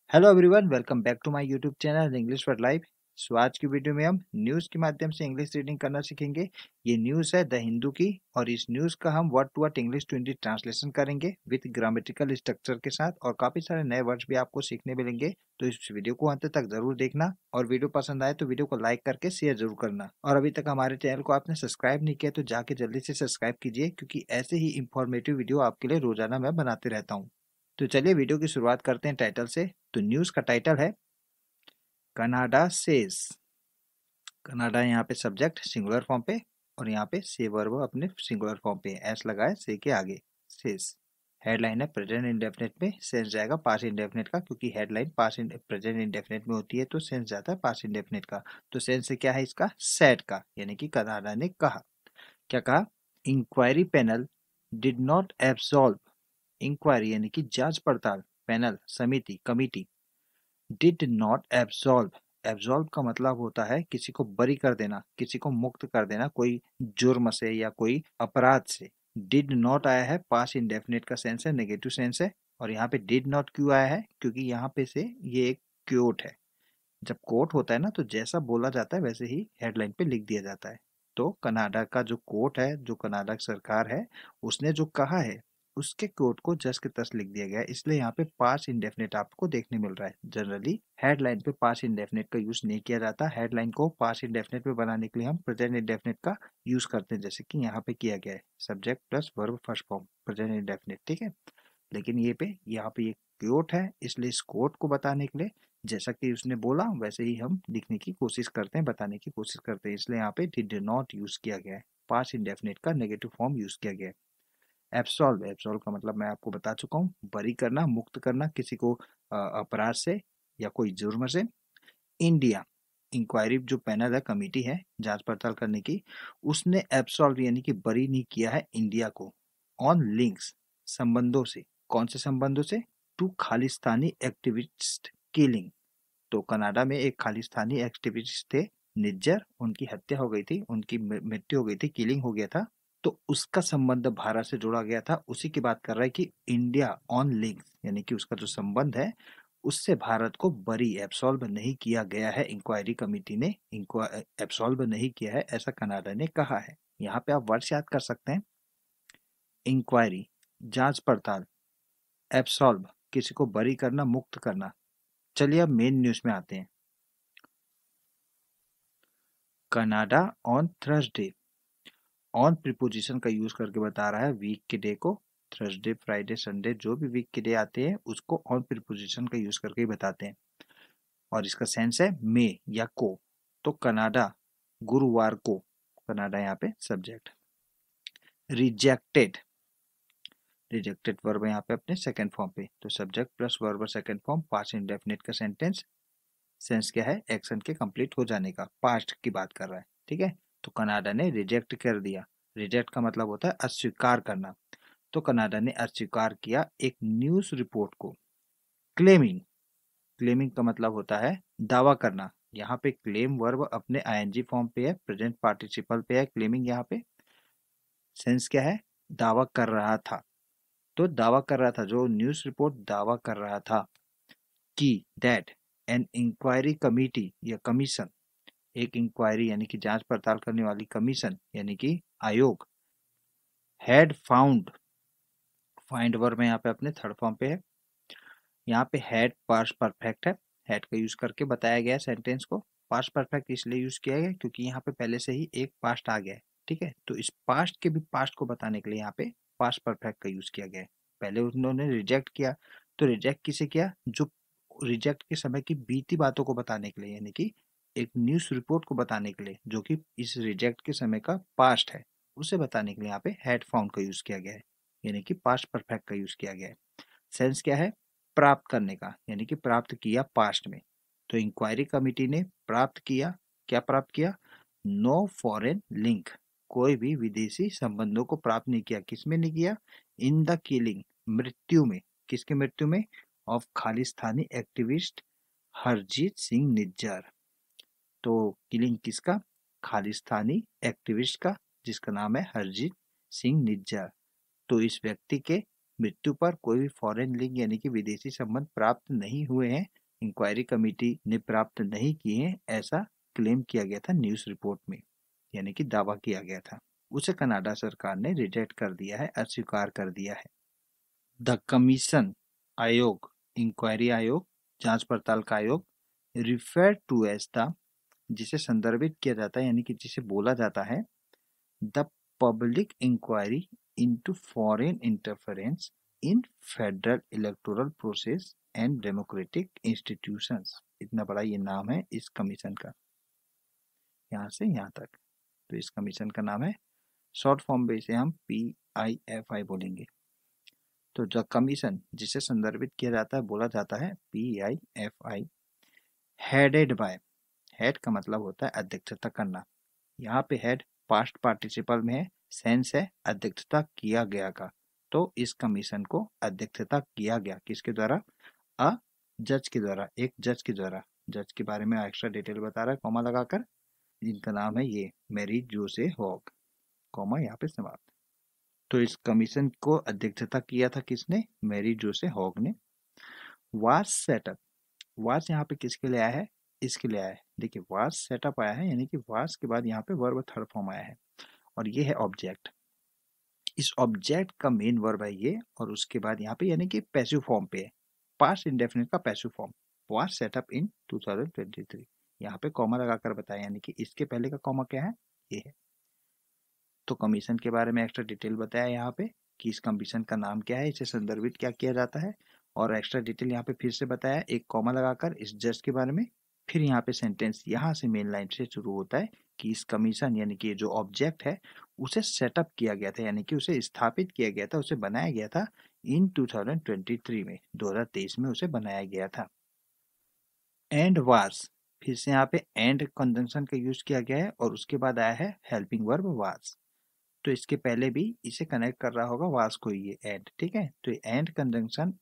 Hello everyone, welcome back to my YouTube channel English for life. So आज की video में हम news के माध्यम से इंग्लिश रीडिंग करना सीखेंगे। ये न्यूज़ है द हिंदू की और इस न्यूज़ का हम word to word English to Hindi translation करेंगे विद ग्रामेटिकल स्ट्रक्चर के साथ और काफ़ी सारे नए वर्ड्स भी आपको सीखने मिलेंगे। तो इस वीडियो को अंत तक जरूर देखना और वीडियो पसंद आए तो वीडियो को लाइक करके शेयर जरूर करना। और अभी तक हमारे चैनल को आपने सब्सक्राइब नहीं किया तो जाके जल्दी से सब्सक्राइब कीजिए, क्योंकि ऐसे ही इंफॉर्मेटिव वीडियो आपके लिए रोजाना मैं बनाते रहता हूँ। तो चलिए वीडियो की शुरुआत करते हैं टाइटल से। तो न्यूज़ का टाइटल है कनाडा सेज। कनाडा यहाँ पे सब्जेक्ट सिंगुलर फॉर्म पे और यहाँ पे से वर्ब अपने सिंगुलर फॉर्म पे एस लगा है से के आगे सेज। हेडलाइन है प्रेजेंट इंडेफिनिट में, सेंस जाएगा पास्ट इंडेफिनिट का, क्योंकि हेडलाइन पास्ट प्रेजेंट इंडेफिनिट में होती है तो सेंस जाता है पास्ट इंडेफिनिट का। तो सेंस से क्या है इसका, सेड का, यानी कि कनाडा ने कहा। क्या कहा, inquiry panel did not absolve. Inquiry यानी कि जांच पड़ताल, पैनल समिति committee, did not absolve. Absolve का मतलब होता है किसी को बरी कर देना, किसी को मुक्त कर देना कोई जुर्म से या कोई अपराध से। डिड नॉट आया है पास्ट इंडेफिनिट का सेंस है, नेगेटिव सेंस है। और यहाँ पे डिड नॉट क्यों आया है, क्योंकि यहाँ पे से ये एक क्योट है। जब कोर्ट होता है ना तो जैसा बोला जाता है वैसे ही हेडलाइन पे लिख दिया जाता है। तो कनाडा का जो कोर्ट है, जो कनाडा की सरकार है, उसने जो कहा है उसके कोर्ट को जस के तस लिख दिया गया है, इसलिए यहाँ पे पास्ट इंडेफिनिट आपको देखने मिल रहा है। जनरली हेडलाइन पे पास्ट इंडेफिनिट का यूज नहीं किया जाता। हेडलाइन को पास्ट इंडेफिनिट में बनाने के लिए हम प्रेजेंट इंडेफिनिट का यूज करते हैं, जैसे कि यहाँ पे किया गया है subject plus verb first form present indefinite, ठीक है। लेकिन यहाँ पे ये कोट है, इसलिए इस कोट को बताने के लिए जैसा कि उसने बोला वैसे ही हम लिखने की कोशिश करते हैं, बताने की कोशिश करते हैं, इसलिए यहाँ पे डिड नॉट यूज किया गया है। पास्ट इंडेफिनिट का नेगेटिव फॉर्म यूज किया गया है। एब्सॉल्व, एब्सॉल्व का मतलब मैं आपको बता चुका हूँ, बरी करना, मुक्त करना किसी को अपराध से या कोई जुर्म से। इंडिया, इंक्वायरी जो पैनल है, कमेटी है जांच पड़ताल करने की, उसने एब्सॉल्व यानी कि बरी नहीं किया है इंडिया को ऑन लिंक्स, संबंधों से। कौन से संबंधों से, टू खालिस्तानी एक्टिविस्ट किलिंग। तो कनाडा में एक खालिस्तानी एक्टिविस्ट थे निज्जर, उनकी हत्या हो गई थी, उनकी मृत्यु हो गई थी, किलिंग हो गया था। तो उसका संबंध भारत से जोड़ा गया था, उसी की बात कर रहा है कि इंडिया ऑन लिंक्स, यानी कि उसका जो संबंध है उससे भारत को बरी एब्सॉल्व नहीं किया गया है। इंक्वायरी कमेटी ने एब्सॉल्व नहीं किया है, ऐसा कनाडा ने कहा है। यहाँ पे आप वर्ड्स याद कर सकते हैं, इंक्वायरी जांच पड़ताल, एब्सॉल्व किसी को बरी करना, मुक्त करना। चलिए अब मेन न्यूज में आते हैं। Canada on Thursday, on preposition का यूज करके बता रहा है वीक के डे को। थर्सडे फ्राइडे संडे जो भी वीक के डे आते हैं उसको ऑन प्रीपोजिशन का यूज करके ही बताते हैं। और इसका सेंस है मे या को। तो कनाडा गुरुवार को, कनाडा यहाँ पे सब्जेक्ट। रिजेक्टेड, रिजेक्टेड वर्ब यहाँ पे अपने सेकंड फॉर्म पे, तो subject plus verb second form past indefinite का सेंटेंस। सेंस क्या है, एक्शन के कंप्लीट हो जाने का, पास्ट की बात कर रहा है, ठीक है। तो कनाडा ने रिजेक्ट कर दिया। रिजेक्ट का मतलब होता है अस्वीकार करना। तो कनाडा ने अस्वीकार किया एक न्यूज रिपोर्ट को। क्लेमिंग, क्लेमिंग का मतलब होता है दावा करना। यहाँ पे क्लेम वर्ब अपने आईएनजी फॉर्म पे है, प्रेजेंट पार्टिसिपल पे है क्लेमिंग। यहाँ पे सेंस क्या है, दावा कर रहा था। तो दावा कर रहा था, जो न्यूज रिपोर्ट दावा कर रहा था कि दैट एन इंक्वायरी कमिटी या कमीशन, एक इंक्वायरी यानी कि जांच पड़ताल करने वाली कमीशन यानी कि आयोग, हैड फाउंड, फाइंड वर्ब में यहाँ पे अपने थर्ड फॉर्म पे है। यहाँ पे हैड पास्ट परफेक्ट है, हैड का यूज करके बताया गया सेंटेंस को। पास्ट परफेक्ट इसलिए यूज किया गया क्योंकि यहाँ पे पहले से ही एक पास्ट आ गया है, ठीक है। तो इस पास्ट के भी पास्ट को बताने के लिए यहाँ पे पास्ट परफेक्ट का यूज किया गया है। पहले उन्होंने रिजेक्ट किया, तो रिजेक्ट किसे किया, जो रिजेक्ट के समय की बीती बातों को बताने के लिए, यानी कि एक न्यूज रिपोर्ट को बताने के लिए जो कि इस रिजेक्ट के समय का पास्ट है, उसे बताने के लिए यहाँ पे हैड फाउंड का यूज किया गया है, यानी कि पास्ट परफेक्ट का यूज किया गया है। सेंस क्या है, प्राप्त करने का, यानी कि प्राप्त किया पास्ट में। तो इंक्वायरी कमिटी ने प्राप्त किया, क्या प्राप्त किया, नो फॉरेन लिंक, कोई भी विदेशी संबंधों को प्राप्त नहीं किया। किसमें नहीं किया, इन द किलिंग, मृत्यु में, किसके मृत्यु में, ऑफ खालिस्तानी एक्टिविस्ट हरजीत सिंह निज्जर। तो किलिंग किसका, खालिस्तानी एक्टिविस्ट का, जिसका नाम है हरजीत सिंह निज्जर। तो इस व्यक्ति के मृत्यु पर कोई भी फॉरेन लिंक यानी कि विदेशी संबंध प्राप्त नहीं हुए हैं, इंक्वायरी कमेटी ने प्राप्त नहीं किए हैं, ऐसा क्लेम किया गया था न्यूज़ रिपोर्ट में, यानी कि दावा किया गया था। उसे कनाडा सरकार ने रिजेक्ट कर दिया है, अस्वीकार कर दिया है। द कमीशन आयोग, इंक्वायरी आयोग, जांच पड़ताल का आयोग, रिफर टू एज द, जिसे संदर्भित किया जाता है यानी कि जिसे बोला जाता है the public inquiry into foreign interference in federal electoral process and democratic institutions. इतना बड़ा ये नाम है इस कमीशन का, यहाँ से यहाँ तक। तो इस कमीशन का नाम है, शॉर्ट फॉर्म में इसे हम PIFI बोलेंगे। तो द कमीशन जिसे संदर्भित किया जाता है, बोला जाता है PIFI, हेडेड बाय, हेड का मतलब होता है अध्यक्षता करना, यहाँ पे हेड पास्ट पार्टिसिपल में है, सेंस है अध्यक्षता किया गया का। तो इस कमीशन को अध्यक्षता किया गया किसके द्वारा? अ जज के द्वारा, एक जज के द्वारा। जज के बारे में एक्स्ट्रा डिटेल बता रहा है कॉमा लगाकर, जिनका नाम है ये मैरी जोसे हॉग, कॉमा यहाँ पे समाप्त। तो इस कमीशन को अध्यक्षता किया था किसने? मैरी जोसे हॉग ने। वार्स सेटअप, वार्स यहाँ पे किसके लिए आया है? इसके लिए आया है। देखिए वार्स सेटअप आया है, यानी कि वार्स के बाद यहाँ पे वर्ब थर्ड फॉर्म आया है, और ये है ऑब्जेक्ट। इस ऑब्जेक्ट का मेन वर्ब है ये, और उसके बाद यहाँ पे यानी कि पैसिव फॉर्म पे है, पास्ट इंडेफिनिट का पैसिव फॉर्म, वाज सेटअप इन 2023। यहाँ पे कॉमा लगाकर बताया, यानी कि इसके पहले का कॉमा क्या है? ये है। तो कमीशन के बारे में एक्स्ट्रा डिटेल बताया यहाँ पे कि इस कमीशन का नाम क्या है, इसे संदर्भित क्या किया जाता है, और एक्स्ट्रा डिटेल यहाँ पे फिर से बताया एक कॉमा लगाकर इस जज के बारे में। फिर यहाँ पे सेंटेंस यहाँ से मेन लाइन से शुरू होता है कि इस कमीशन यानी कि जो ऑब्जेक्ट है उसे सेटअप किया गया था, यानी कि उसे स्थापित किया गया था, उसे बनाया गया था इन 2023 में, 2023 में उसे बनाया गया था। एंड वाज, फिर से यहाँ पे एंड कंजंक्शन का यूज किया गया है, और उसके बाद आया है हेल्पिंग वर्ब वाज। तो इसके पहले भी इसे कनेक्ट कर रहा होगा वास को, ये एंड, ठीक है। तो एंड कंजंक्शन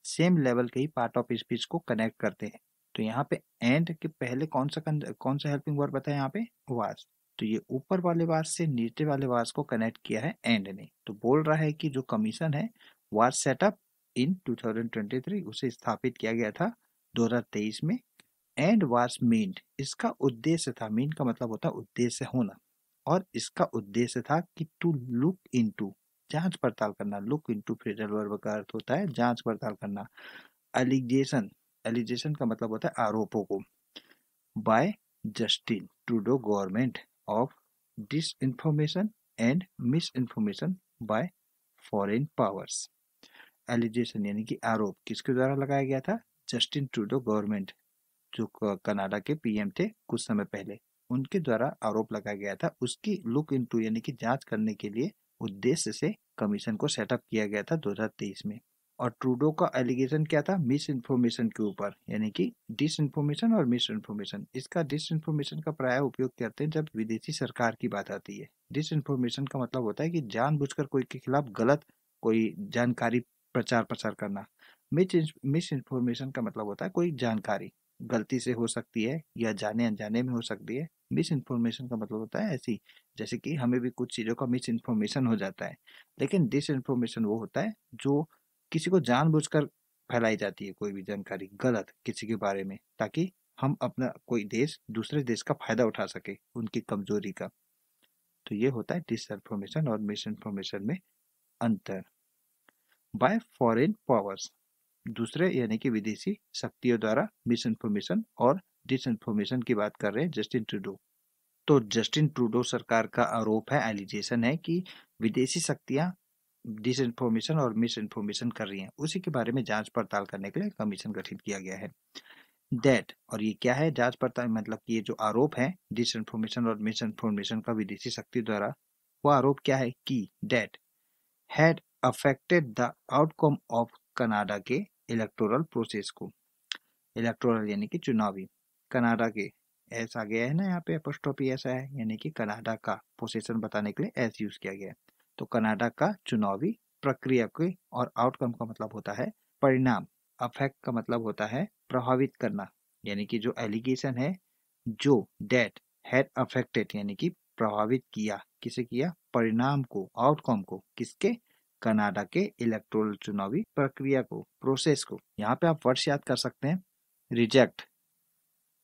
सेम लेवल के ही पार्ट ऑफ स्पीच को कनेक्ट करते हैं। तो यहाँ पे एंड के पहले कौन सा हेल्पिंग वर्ब बताया यहाँ पे? वास। तो ये ऊपर वाले वास से नीचे वाले वास को कनेक्ट किया है एंड ने। तो बोल रहा है कि जो कमीशन है वाज सेटअप इन 2023, उसे स्थापित किया गया था 2023 में। एंड वाज मीन्ड, इसका उद्देश्य था, मीन का मतलब होता है उद्देश्य होना, और इसका उद्देश्य था कि टू लुक इनटू, जांच पड़ताल करना। लुक इनटू फ्रेजल वर्ब का अर्थ होता है जांच पड़ताल करना। एलिगेशन, एलिगेशन का मतलब होता है आरोपों को। By Justin Trudeau government of disinformation and misinformation by foreign powers. Allegation यानी कि आरोप किसके द्वारा लगाया गया था? जस्टिन ट्रूडो गवर्नमेंट, जो कनाडा के PM थे कुछ समय पहले, उनके द्वारा आरोप लगाया गया था। उसकी लुक इनटू यानी कि जांच करने के लिए उद्देश्य से कमीशन को सेटअप किया गया था 2023 में। और ट्रूडो का एलिगेशन क्या था? मिस इन्फॉर्मेशन के ऊपर, यानी कि डिस इन्फॉर्मेशन और मिस इन्फॉर्मेशन। इसका डिस इन्फॉर्मेशन का प्राय उपयोग करते हैं जब विदेशी सरकार की बात आती है। डिस इन्फॉर्मेशन का मतलब होता है कि जानबूझकर कोई के खिलाफ गलत कोई जानकारी प्रचार प्रसार करना। मिस इन्फॉर्मेशन का मतलब होता है कोई जानकारी गलती से हो सकती है या जाने अनजाने में हो सकती है। मिस इन्फॉर्मेशन का मतलब होता है ऐसी, जैसे कि हमें भी कुछ चीज़ों का मिस इन्फॉर्मेशन हो जाता है। लेकिन डिस इन्फॉर्मेशन वो होता है जो किसी को जानबूझकर फैलाई जाती है, कोई भी जानकारी गलत किसी के बारे में, ताकि हम अपना कोई देश दूसरे देश का फायदा उठा सके उनकी कमजोरी का। तो ये होता है डिस इन्फॉर्मेशन और मिस इन्फॉर्मेशन में अंतर। बाय फॉरेन पावर्स, दूसरे यानी कि विदेशी शक्तियों द्वारा मिस इन्फॉर्मेशन और डिस इन्फॉर्मेशन की बात कर रहे हैं जस्टिन ट्रूडो। तो जस्टिन ट्रूडो सरकार का आरोप है, एलिगेशन है कि विदेशी शक्तियां डिस इन्फॉर्मेशन और मिस इन्फॉर्मेशन कर रही हैं। उसी के बारे में जांच पड़ताल करने के लिए कमीशन गठित किया गया है। दैट, और ये क्या है जांच पड़ताल, मतलब कि ये जो आरोप है डिस इन्फॉर्मेशन और मिस इन्फॉर्मेशन का विदेशी शक्ति द्वारा, वो आरोप क्या है कि that had affected the outcome of Canada के इलेक्टोरल प्रोसेस को। इलेक्टोरल यानी कि चुनावी, कनाडा के, ऐसा गया है ना यहाँ पे एपोस्ट्रोफी ऐसा है, यानी कि कनाडा का पोजीशन बताने के लिए एस यूज किया गया है। तो कनाडा का चुनावी प्रक्रिया के, और आउटकम का मतलब होता है परिणाम, अफेक्ट का मतलब होता है प्रभावित करना, यानी कि जो एलिगेशन है जो डेट हैड अफेक्टेड यानी कि प्रभावित किया, किसे किया? परिणाम को, आउटकम को, किसके? कनाडा के इलेक्टोरल चुनावी प्रक्रिया को, प्रोसेस को। यहाँ पे आप वर्ड्स याद कर सकते हैं। रिजेक्ट,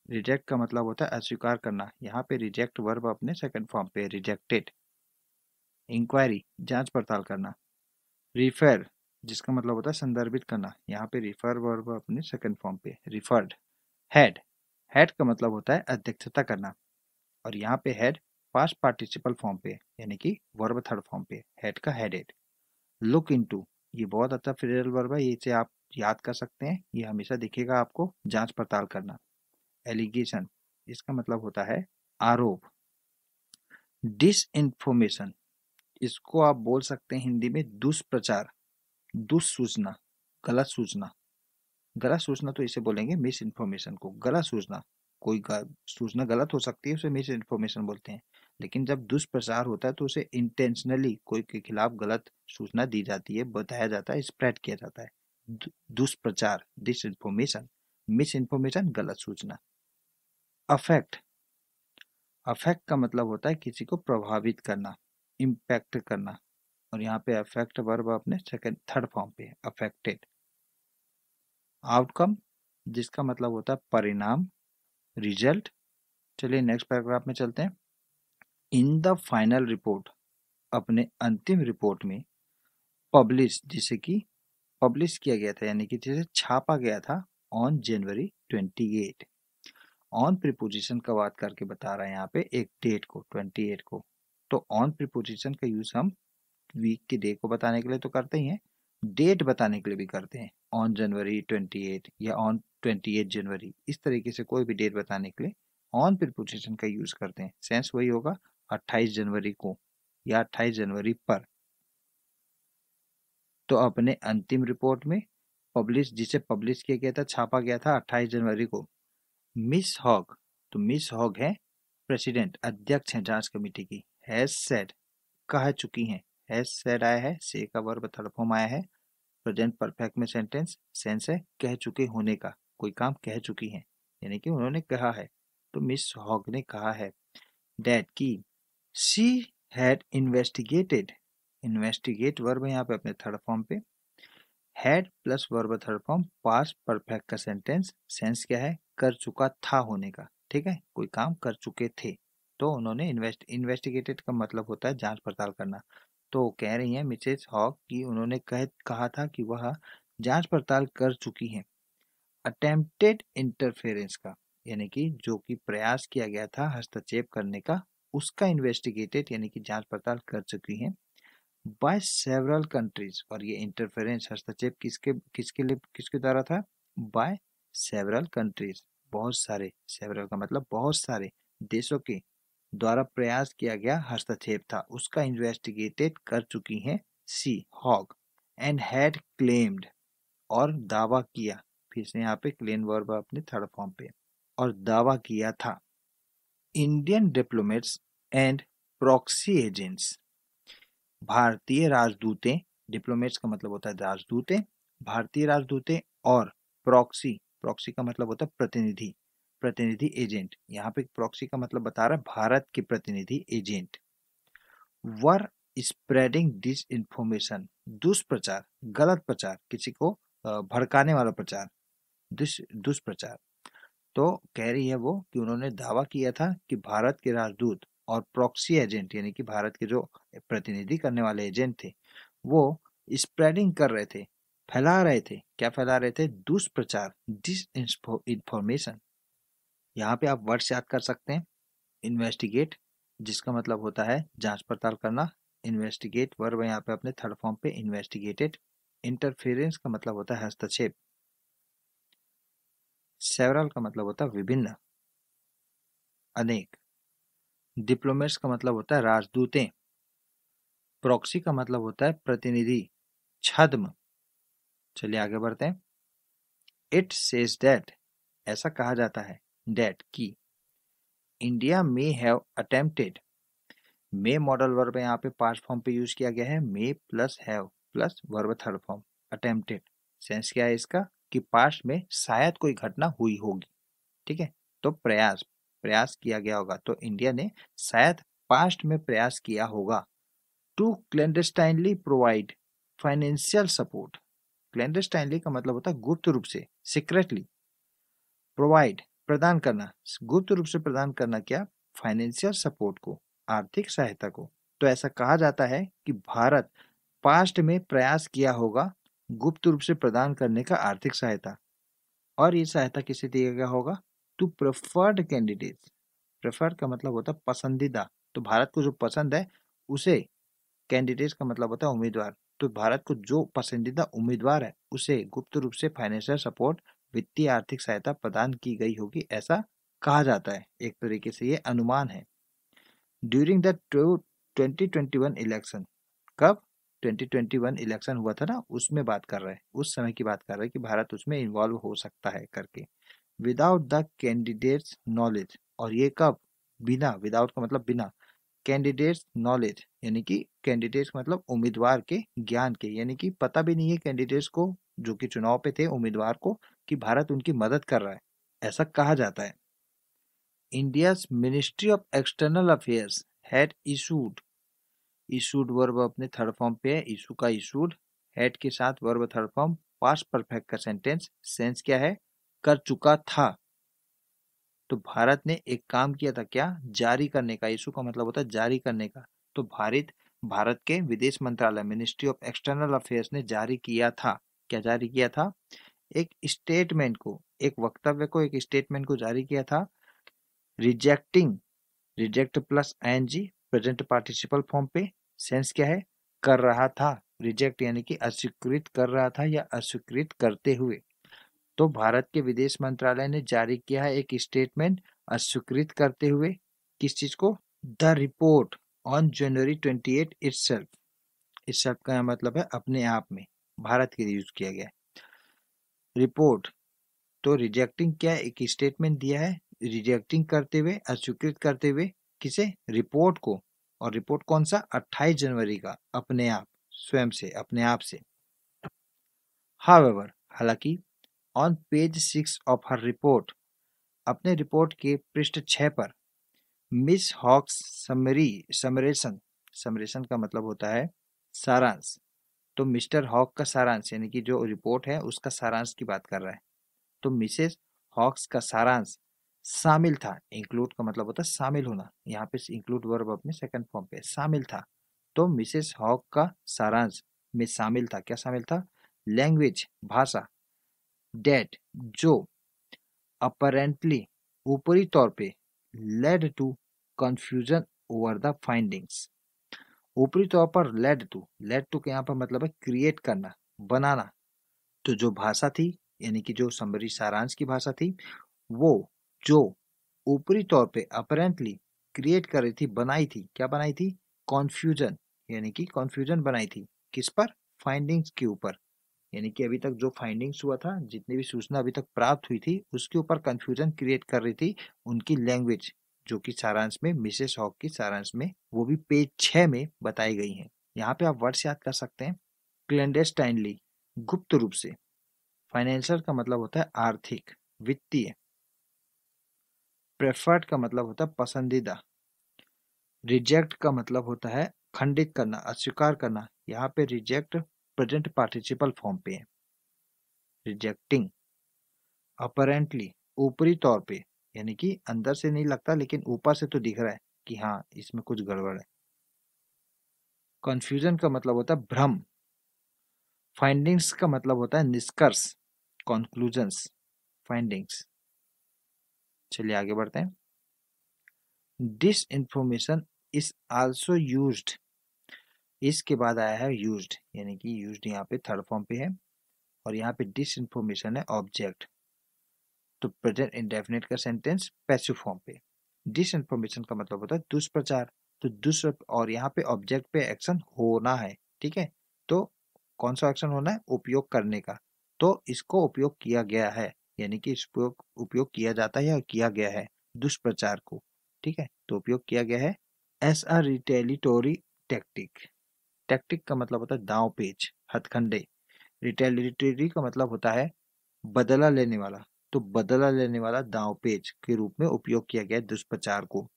रिजेक्ट का मतलब होता है अस्वीकार करना। यहाँ पे रिजेक्ट वर्ब अपने सेकंड फॉर्म पे, रिजेक्टेड। इंक्वायरी, जांच पड़ताल करना। रिफर, जिसका मतलब होता है संदर्भित करना। यहाँ पे रिफर वर्ब अपने सेकंड फॉर्म पे, रिफर्ड। हेड, हेड का मतलब होता है अध्यक्षता करना, और यहाँ पे हेड पास्ट पार्टिसिपल फॉर्म पे, यानी कि वर्ब थर्ड फॉर्म पे, हेड का हेडेड। लुक इनटू, ये बहुत अच्छा फ्रेजल वर्ब है, ये इसे आप याद कर सकते हैं, ये हमेशा दिखेगा आपको, जांच पड़ताल करना। एलिगेशन, इसका मतलब होता है आरोप। डिसइंफॉर्मेशन, इसको आप बोल सकते हैं हिंदी में दुष्प्रचार, दुष्सूचना, गलत सूचना। गलत सूचना तो इसे बोलेंगे मिस इन्फॉर्मेशन को, गलत सूचना। कोई सूचना गलत हो सकती है, उसे मिस इन्फॉर्मेशन बोलते हैं। लेकिन जब दुष्प्रचार होता है तो उसे इंटेंशनली कोई के खिलाफ गलत सूचना दी जाती है, बताया जाता है, स्प्रेड किया जाता है। दुष्प्रचार, डिस इन्फॉर्मेशन। मिस इन्फॉर्मेशन, गलत सूचना। अफेक्ट, अफेक्ट का मतलब होता है किसी को प्रभावित करना, इम्पैक्ट करना, और यहाँ पे अफेक्ट वर्ब अपने सेकंड थर्ड फॉर्म पे, अफेक्टेड। आउटकम, जिसका मतलब होता है परिणाम, रिजल्ट। चलिए नेक्स्ट पैराग्राफ में चलते हैं। इन द फाइनल रिपोर्ट, अपने अंतिम रिपोर्ट में, पब्लिश, जिसे कि पब्लिश किया गया था, यानी कि जिसे छापा गया था, ऑन जनवरी 28। ऑन प्रीपोजिशन का बात करके बता रहा है यहाँ पे एक डेट को, 28 को। तो ऑन प्रीपोजिशन का यूज हम वीक की डे को बताने के लिए तो करते ही हैं, डेट बताने के लिए भी करते हैं। ऑन जनवरी 28 या ऑन 28 जनवरी, इस तरीके से कोई भी डेट बताने के लिए ऑन प्रीपोजिशन का यूज करते हैं। सेंस वही होगा, 28 जनवरी को या 28 जनवरी पर। तो अपने अंतिम रिपोर्ट में, पब्लिश, जिसे पब्लिश किया गया था, छापा गया था 28 जनवरी को। मिस हॉग, तो मिस हॉग है प्रेसिडेंट, अध्यक्ष हैं जांच कमेटी की। हैज सेड, कह चुकी हैं। हैज सेड आया है, से का वर्ब थर्ड फॉर्म आया है, प्रेजेंट परफेक्ट में सेंटेंस, सेंस है कह चुके होने का, कोई काम कह चुकी हैं, यानी कि उन्होंने कहा है। तो मिस हॉग ने कहा है दैट की she had investigated, investigate verb है यहाँ पे अपने थर्ड फॉर्म पे, had plus verb third form, past perfect का सेंटेंस, सेंस क्या है, कर चुका था होने का। ठीक है, कोई काम कर चुके थे, तो उन्होंने इन्वेस्टिगेटेड का मतलब होता है जांच पड़ताल करना। तो कह रही हैं मिसेस हॉक कि उन्होंने कहा था कि वह जांच पड़ताल कर चुकी हैं। अटेम्प्टेड इंटरफेरेंस का, यानी कि जो कि प्रयास किया गया था हस्तक्षेप करने का, उसका इन्वेस्टिगेटेड यानी कि जांच पड़ताल कर चुकी हैं। बाय सेवरल कंट्रीज, और ये इंटरफेरेंस, हस्तक्षेप किसके किसके लिए, किसके द्वारा था, बाय सेवरल कंट्रीज, बहुत सारे, सेवरल का मतलब बहुत सारे देशों के द्वारा प्रयास किया गया हस्तक्षेप था, उसका इन्वेस्टिगेटेड कर चुकी हैं सी हॉग। एंड हैड क्लेम्ड, और दावा किया, फिर से यहाँ पे क्लेम वर्ब अपने थर्ड फॉर्म पे, और दावा किया था। Indian diplomats and proxy agents, भारतीय राजदूतें, डिप्लोमेट्स का मतलब होता है राजदूतें, भारतीय राजदूतें, और प्रॉक्सी, प्रॉक्सी का मतलब होता है प्रतिनिधि, प्रतिनिधि एजेंट। यहाँ पे प्रॉक्सी का मतलब बता रहा है भारत के प्रतिनिधि एजेंट। वर स्प्रेडिंग डिस इन्फॉर्मेशन, दुष्प्रचार, गलत प्रचार, किसी को भड़काने वाला प्रचार, दुष्प्रचार। तो कह रही है वो कि उन्होंने दावा किया था कि भारत के राजदूत और प्रॉक्सी एजेंट, यानी कि भारत के जो प्रतिनिधि करने वाले एजेंट थे, वो स्प्रेडिंग कर रहे थे, फैला रहे थे। क्या फैला रहे थे, दुष्प्रचार, डिस इन्फॉर्मेशन। यहाँ पे आप वर्ड्स याद कर सकते हैं। इन्वेस्टिगेट, जिसका मतलब होता है जांच पड़ताल करना, इन्वेस्टिगेट वर्ब यहाँ पे अपने थर्ड फॉर्म पे, इन्वेस्टिगेटेड। इंटरफेरेंस का मतलब होता है हस्तक्षेप। सेवरल का मतलब होता है विभिन्न, अनेक। डिप्लोमेट्स का मतलब होता है राजदूतें। प्रॉक्सी का मतलब होता है प्रतिनिधि, छद्म। चलिए आगे बढ़ते हैं। इट सेज दैट, ऐसा कहा जाता है, दैट की India may have attempted, may model verb यहाँ पे पास्ट फॉर्म पे यूज किया गया है, may plus have plus verb third form, attempted. Sense क्या है इसका, कि पास्ट में शायद कोई घटना हुई होगी। ठीक है, तो प्रयास, प्रयास किया गया होगा, तो इंडिया ने शायद पास्ट में प्रयास किया होगा। To clandestinely provide, financial support. Clandestinely का मतलब होता है गुप्त रूप से, सीक्रेटली। प्रोवाइड प्रदान करना, गुप्त रूप से प्रदान करना क्या, फाइनेंशियल सपोर्ट को, आर्थिक सहायता को। तो ऐसा कहा जाता है कि भारत पास्ट में प्रयास किया होगा गुप्त रूप से प्रदान करने का आर्थिक सहायता, और ये सहायता किसे दिया गया होगा, टू प्रेफर्ड कैंडिडेट्स। प्रेफर्ड का मतलब होता है पसंदीदा, तो भारत को जो पसंद है उसे, कैंडिडेट्स का मतलब होता है उम्मीदवार, तो भारत को जो पसंदीदा उम्मीदवार है उसे गुप्त रूप से फाइनेंशियल सपोर्ट, वित्तीय आर्थिक सहायता प्रदान की गई होगी, ऐसा कहा जाता है। एक तरीके से ये अनुमान है। ड्यूरिंग द 2021 इलेक्शन, कब 2021 इलेक्शन हुआ था ना, उसमें बात कर रहे हैं, उस समय की बात कर रहे हैं कि भारत उसमें इन्वॉल्व हो सकता है करके। विदाउट द कैंडिडेट्स नॉलेज, और ये कब, बिना, विदाउट का मतलब बिना, कैंडिडेट्स नॉलेज यानी कि कैंडिडेट्स मतलब उम्मीदवार के ज्ञान के, यानी कि पता भी नहीं है कैंडिडेट्स को जो कि चुनाव पे थे, उम्मीदवार को, कि भारत उनकी मदद कर रहा है, ऐसा कहा जाता है। India's ministry of external affairs had issued, issued verb अपने थर्ड फॉर्म पे है, इशू का इशूड, हैड के साथ verb third form, past perfect का सेंटेंस, सेंस क्या है, कर चुका था। तो भारत ने एक काम किया था, क्या, जारी करने का, इशू का मतलब होता है जारी करने का। तो भारत के विदेश मंत्रालय, मिनिस्ट्री ऑफ एक्सटर्नल अफेयर्स ने जारी किया था, क्या जारी किया था, एक स्टेटमेंट को, एक वक्तव्य को, एक स्टेटमेंट को जारी किया था, rejecting, reject plus I N G present participle form पे, सेंस क्या है, कर रहा था, रिजेक्ट यानी कि अस्वीकृत कर रहा था या अस्वीकृत करते हुए। तो भारत के विदेश मंत्रालय ने जारी किया है एक स्टेटमेंट अस्वीकृत करते हुए, किस चीज को, the report on January 28 itself. Itself का मतलब है अपने आप में, भारत के लिए यूज किया गया रिपोर्ट। तो रिजेक्टिंग क्या, एक स्टेटमेंट दिया है रिजेक्टिंग करते हुए, अस्वीकृत करते हुए, किसे, रिपोर्ट को। और रिपोर्ट कौन सा, 28 जनवरी का, अपने आप, स्वयं से, अपने आप से। हाउएवर, हालांकि, on page 6 of her report, अपने रिपोर्ट के पृष्ठ 6 पर, मिस हॉक्स समरेशन, समरेशन का मतलब होता है सारांश, तो मिस्टर हॉक का सारांश यानी कि जो रिपोर्ट है उसका सारांश की बात कर रहा है। तो मिसेस हॉक्स का सारांश शामिल था, इंक्लूड का मतलब होता है शामिल होना, यहाँ पे इंक्लूड वर्ब अपने सेकंड फॉर्म पे, शामिल था। तो मिसेस हॉक का सारांश में शामिल था, क्या शामिल था, लैंग्वेज भाषा, डेट जो, अपरेंटली ऊपरी तौर पे, led to confusion over the findings, ऊपरी तौर पर लेड टू के यहाँ पर मतलब है क्रिएट करना, बनाना। तो जो भाषा थी यानी कि जो समरी सारांश की भाषा थी, वो जो ऊपरी तौर पे अपरेंटली क्रिएट कर रही थी, बनाई थी, क्या बनाई थी, कॉन्फ्यूजन, यानी कि कॉन्फ्यूजन बनाई थी, किस पर, फाइंडिंग्स के ऊपर, यानी कि अभी तक जो फाइंडिंग्स हुआ था, जितनी भी सूचना अभी तक प्राप्त हुई थी उसके ऊपर कंफ्यूजन क्रिएट कर रही थी उनकी लैंग्वेज, जो कि सारांश में, मिसेस हॉक की सारांश में, वो भी पेज 6 में बताई गई है। यहाँ पे आप वर्ड्स याद कर सकते हैं, क्लैंडस्टाइनली गुप्त रूप से, फाइनेंशियल का मतलब होता है आर्थिक, वित्तीय, प्रेफर्ड का मतलब होता है पसंदीदा, रिजेक्ट का मतलब होता है खंडित करना, अस्वीकार करना, यहाँ पे रिजेक्ट प्रेजेंट पार्टिसिपल फॉर्म पे है, रिजेक्टिंग, अपरेंटली ऊपरी तौर पे, यानी कि अंदर से नहीं लगता लेकिन ऊपर से तो दिख रहा है कि हाँ इसमें कुछ गड़बड़ है। कंफ्यूजन का मतलब होता है भ्रम, फाइंडिंग्स का मतलब होता है निष्कर्ष, कंक्लूजन्स, फाइंडिंग्स। चलिए आगे बढ़ते हैं। Disinformation is also used, इसके बाद आया है यूज्ड, यानी कि यूज्ड यहाँ पे थर्ड फॉर्म पे है, और यहाँ पे डिस इंफॉर्मेशन है ऑब्जेक्ट, तो प्रेजेंट इंडेफिनिट का सेंटेंस पैसिव फॉर्म पे। डिस इंफॉर्मेशन का मतलब होता है दुष्प्रचार, तो और यहाँ पे ऑब्जेक्ट पे एक्शन होना है, ठीक है, तो कौन सा एक्शन होना है, उपयोग करने का, तो इसको उपयोग किया गया है, यानी कि इसको उपयोग किया जाता है या किया गया है, दुष्प्रचार को, ठीक है, तो उपयोग किया गया है एस अ रिटेलिटोरी टैक्टिक। टैक्टिक का मतलब होता है दांव पेच, हथकंडे, रिटेलिटोरी का मतलब होता है बदला लेने वाला, तो बदला लेने वाला दांवपेच के रूप में उपयोग किया गया दुष्प्रचार को।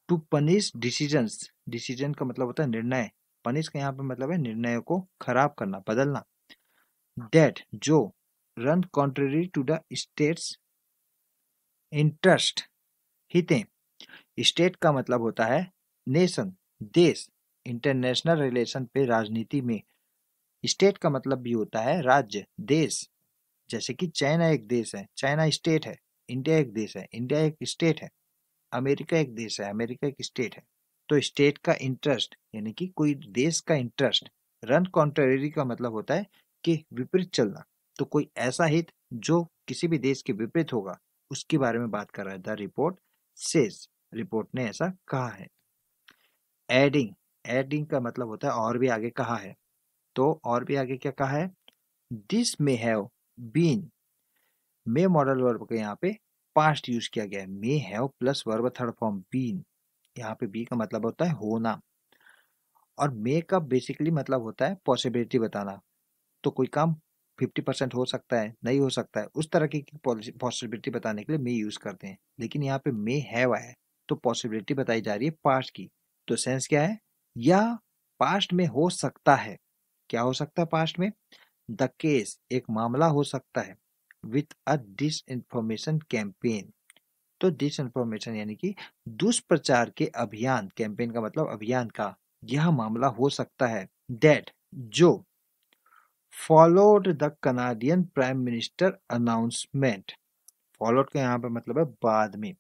टू पनिश डिसीजंस, डिसीजन का मतलब होता है निर्णय, पनिश का यहाँ पे मतलब है निर्णयों को खराब करना, बदलना। दैट जो, run contrary to the state's interest, हितें। स्टेट का मतलब होता है नेशन, देश। इंटरनेशनल रिलेशन पे राजनीति में स्टेट का मतलब भी होता है राज्य, देश। जैसे कि चाइना एक देश है, चाइना स्टेट है। इंडिया एक देश है, इंडिया एक स्टेट है। अमेरिका एक देश है, अमेरिका एक स्टेट है। तो स्टेट का इंटरेस्ट यानी कि कोई देश का इंटरेस्ट। रन कॉन्ट्रेरी का मतलब होता है कि विपरीत चलना। तो कोई ऐसा हित जो किसी भी देश के विपरीत होगा, उसके बारे में बात कर रहा है द रिपोर्ट सेज। रिपोर्ट ने ऐसा कहा है। एडिंग, एडिंग का मतलब होता है और भी आगे कहा है। तो और भी आगे क्या कहा है? This may have been, may model verb का यहाँ पे पास्ट यूज किया गया है। May have plus verb third form been. यहाँ पे बी का मतलब होता है होना, और मे का बेसिकली मतलब होता है पॉसिबिलिटी बताना। तो कोई काम 50% हो सकता है, नहीं हो सकता है, उस तरह की पॉसिबिलिटी बताने के लिए मे यूज करते हैं। लेकिन यहाँ पे मे हैव है तो पॉसिबिलिटी बताई जा रही है पास्ट की। तो सेंस क्या है? यह पास्ट में हो सकता है। क्या हो सकता है पास्ट में? द केस, एक मामला हो सकता है। With a disinformation campaign. तो डिस इन्फॉर्मेशन यानी कि दुष्प्रचार के अभियान, कैंपेन का मतलब अभियान का, यह मामला हो सकता है। दैट जो, followed the Canadian prime minister announcement. Followed का यहाँ पे मतलब है बाद में।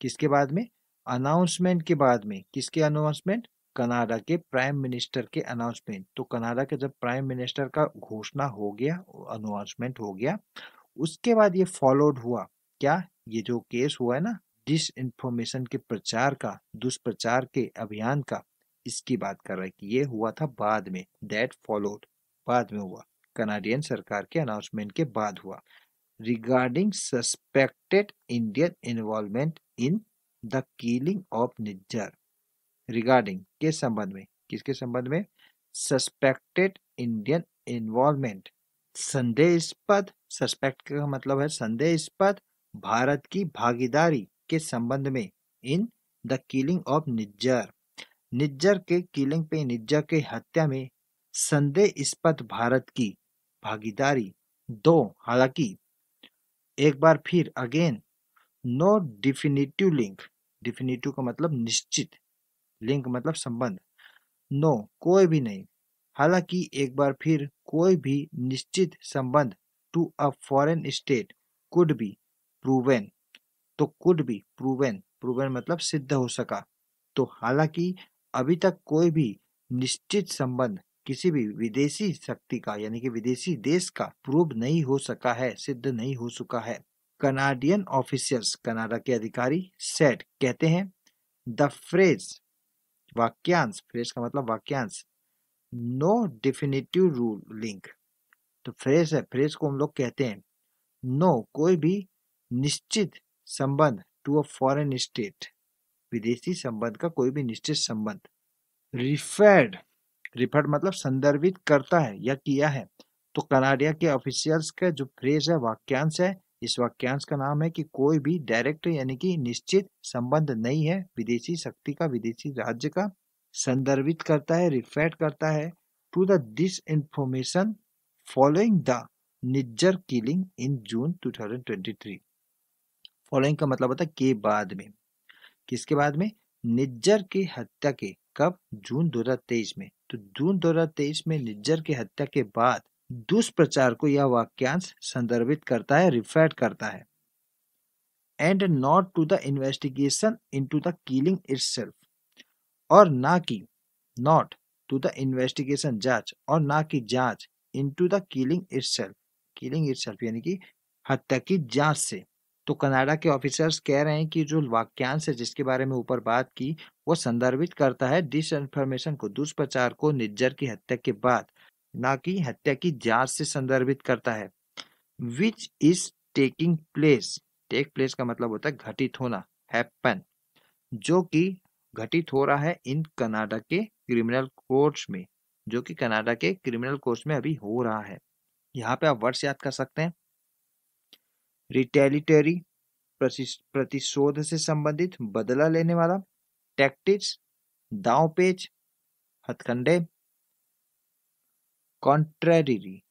किसके बाद में? अनाउंसमेंट के बाद में। किसके अनाउंसमेंट? कनाडा के प्राइम मिनिस्टर के अनाउंसमेंट। तो कनाडा के जब प्राइम मिनिस्टर का घोषणा हो गया, अनाउंसमेंट हो गया, उसके बाद ये फॉलोड हुआ। क्या? ये जो केस हुआ है ना डिस इन्फॉर्मेशन के प्रचार का, दुष्प्रचार के अभियान का, इसकी बात कर रहा है कि ये हुआ था बाद में। दैट फॉलोड, बाद में हुआ, कनाडियन सरकार के अनाउंसमेंट के बाद हुआ। Regarding suspected Indian involvement in the killing of Nijjar. Regarding के संबंध में, किसके संबंध में? सस्पेक्टेड इंडियन इन्वॉल्वमेंट, संदेहास्पद। सस्पेक्ट का मतलब है संदेहास्पद भारत की भागीदारी के संबंध में। In the killing of Nijjar, Nijjar के किलिंग पे, निज्जर के हत्या में संदेहास्पद भारत की भागीदारी। दो, हालांकि, एक बार फिर, again, no definitive link. Definitive का मतलब निश्चित, लिंक मतलब संबंध। नो, कोई भी नहीं, हालांकि एक बार फिर कोई भी निश्चित संबंध to a foreign state could be proven. तो कुड बी प्रूवन, प्रूवन मतलब सिद्ध हो सका। तो हालांकि अभी तक कोई भी निश्चित संबंध किसी भी विदेशी शक्ति का यानी कि विदेशी देश का प्रूव नहीं हो सका है, सिद्ध नहीं हो चुका है। कनाडियन ऑफिशियल्स, कनाडा के अधिकारी, सेड कहते हैं, द फ्रेज, वाक्यांश, फ्रेज का मतलब वाक्यांश, नो डिफिनिटिव रूल लिंक। तो फ्रेज है, फ्रेज को हम लोग कहते हैं नो, कोई भी निश्चित संबंध, टू अ फॉरेन स्टेट, विदेशी संबंध का कोई भी निश्चित संबंध। रिफर्ड, रिफर्ड मतलब संदर्भित करता है या किया है। तो कनाडिया के ऑफिशियल्स का जो फ्रेज है, वाक्यांश है, इस वाक्यांश का नाम है कि कोई भी डायरेक्ट यानी कि निश्चित संबंध नहीं है विदेशी शक्ति का, विदेशी राज्य का। संदर्भित करता है, रिफर करता है to the disinformation following the Nijjar killing in June 2023। Following का मतलब होता है के बाद में। किसके बाद में? निज्जर की हत्या के, कब? जून 2023 में। तो जून 2023 में निज्जर की हत्या के बाद दुष्प्रचार को यह वाक्यांश संदर्भित करता है, रिफर करता है। And not to the investigation into the killing itself, और ना कि, नॉट टू द इन्वेस्टिगेशन, जांच, और ना कि जांच, into the killing itself, killing itself यानी कि हत्या की जांच से। तो कनाडा के ऑफिसर्स कह रहे हैं कि जो वाक्यांश है जिसके बारे में ऊपर बात की, वो संदर्भित करता है डिसइंफॉर्मेशन को, दुष्प्रचार को निज्जर की हत्या के बाद, ना कि हत्या की जांच से संदर्भित करता है। Which is taking place, take place का मतलब होता है घटित होना, हैपन, जो कि घटित हो रहा है इन कनाडा के क्रिमिनल कोर्ट्स में, जो कि कनाडा के क्रिमिनल कोर्ट्स में अभी हो रहा है। यहाँ पे आप वर्ड्स याद कर सकते हैं, रिटेलिटरी, प्रतिशोध से संबंधित, बदला लेने वाला, टैक्टिक्स, दांव पेच, हथकंडे, कॉन्ट्रेरी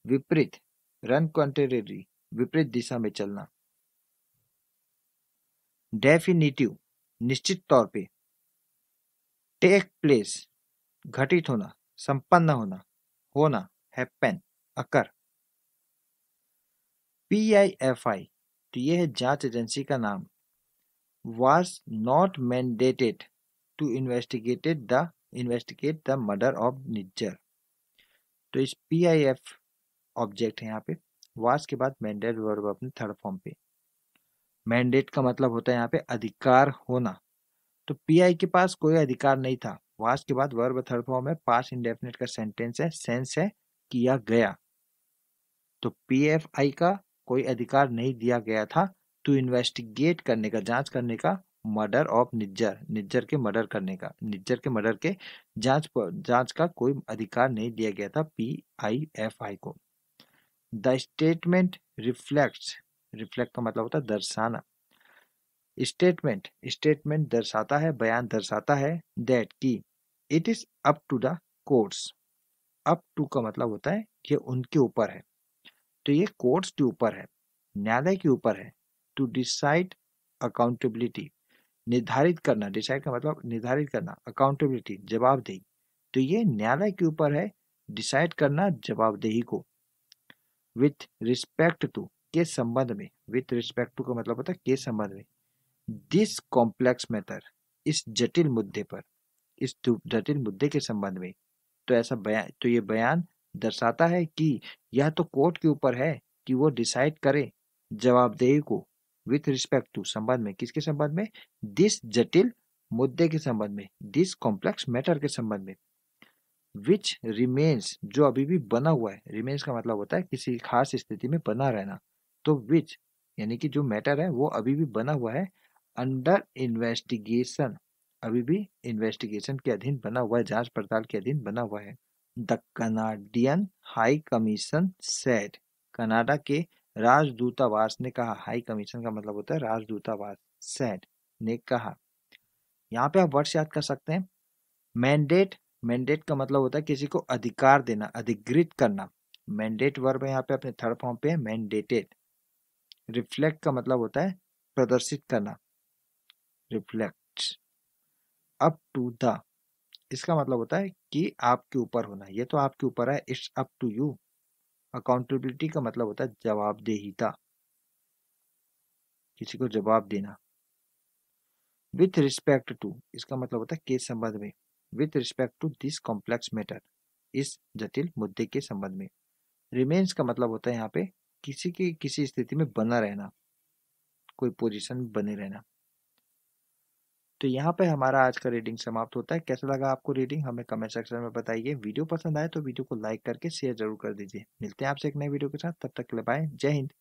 विपरीत, रन कॉन्ट्रेरी विपरीत दिशा में चलना। डेफिनिटिव निश्चित तौर पे। टेक प्लेस घटित होना, संपन्न होना, हैपन, अकर। PIFI तो यह है जांच एजेंसी का नाम। was not mandated to investigate the murder of Nijjar। तो इस PIF ऑब्जेक्ट है यहाँ पे, was के बाद मैंडेट वर्ब अपने थर्ड फॉर्म पे। मैंडेट का मतलब होता है यहाँ पे अधिकार होना, तो PI के पास कोई अधिकार नहीं था। was के बाद वर्ब थर्ड फॉर्म है, पास्ट इंडेफिनिट का सेंटेंस है, सेंस है किया गया। तो PFI का कोई अधिकार नहीं दिया गया था टू इन्वेस्टिगेट करने का, जांच करने का, मर्डर ऑफ निज्जर, निज्जर के मर्डर करने का, निज्जर के मर्डर के जांच का कोई अधिकार नहीं दिया गया था PIFI को। द स्टेटमेंट रिफ्लेक्ट्स, रिफ्लेक्ट का मतलब होता है दर्शाना। स्टेटमेंट दर्शाता है, बयान दर्शाता है, दैट की it is up to the courts. Up to का मतलब होता है ये उनके ऊपर है, तो ये कोर्ट्स के ऊपर है, न्यायालय के ऊपर है। टू डिसाइड अकाउंटेबिलिटी निर्धारित करना, डिसाइड का मतलब निर्धारित करना, अकाउंटेबिलिटी जवाबदेही, तो ये न्यायालय के ऊपर है डिसाइड करना जवाबदेही को। विथ रिस्पेक्ट टू के संबंध में, विथ रिस्पेक्ट टू का मतलब होता है के संबंध में। दिस कॉम्प्लेक्स मैटर इस जटिल मुद्दे पर, इस जटिल मुद्दे के संबंध में। तो ऐसा बयान, तो ये बयान दर्शाता है कि यह तो कोर्ट के ऊपर है कि वो डिसाइड करे जवाबदेही को। विथ रिस्पेक्ट टू संबंध में, किसके संबंध में? दिस जटिल मुद्दे के संबंध में, दिस कॉम्प्लेक्स मैटर के संबंध में। विच रिमेन्स जो अभी भी बना हुआ है, रिमेन्स का मतलब होता है किसी खास स्थिति में बना रहना, तो विच यानी कि जो मैटर है वो अभी भी बना हुआ है, अंडर इन्वेस्टिगेशन अभी भी इन्वेस्टिगेशन के अधीन बना हुआ है, जांच पड़ताल के अधीन बना हुआ है। The Canadian high commission said, Canada के राजदूतावास ने कहा, हाई कमीशन का मतलब होता है राजदूतावास, सेड ने कहा। यहाँ पे आप वर्ड्स याद कर सकते हैं। मैंडेट, मैंडेट का मतलब होता है किसी को अधिकार देना, अधिकृत करना। मैंडेट वर्ब है यहाँ पे अपने थर्ड फॉर्म पे है, मैंडेटेड। रिफ्लेक्ट का मतलब होता है प्रदर्शित करना, रिफ्लेक्ट। अप टू द इसका मतलब होता है कि आपके ऊपर होना, ये तो आपके ऊपर है, it's up to you. Accountability का मतलब होता है जवाबदेहिता, किसी को जवाब देना। विथ रिस्पेक्ट टू इसका मतलब होता है के संबंध में, with respect to this complex matter इस जटिल मुद्दे के संबंध में। रिमेन्स का मतलब होता है यहाँ पे किसी की किसी स्थिति में बना रहना, कोई पोजीशन में बने रहना। तो यहाँ पे हमारा आज का रीडिंग समाप्त होता है। कैसा लगा आपको रीडिंग हमें कमेंट सेक्शन में बताइए। वीडियो पसंद आए तो वीडियो को लाइक करके शेयर जरूर कर दीजिए। मिलते हैं आपसे एक नए वीडियो के साथ, तब तक के लिए बाय, जय हिंद।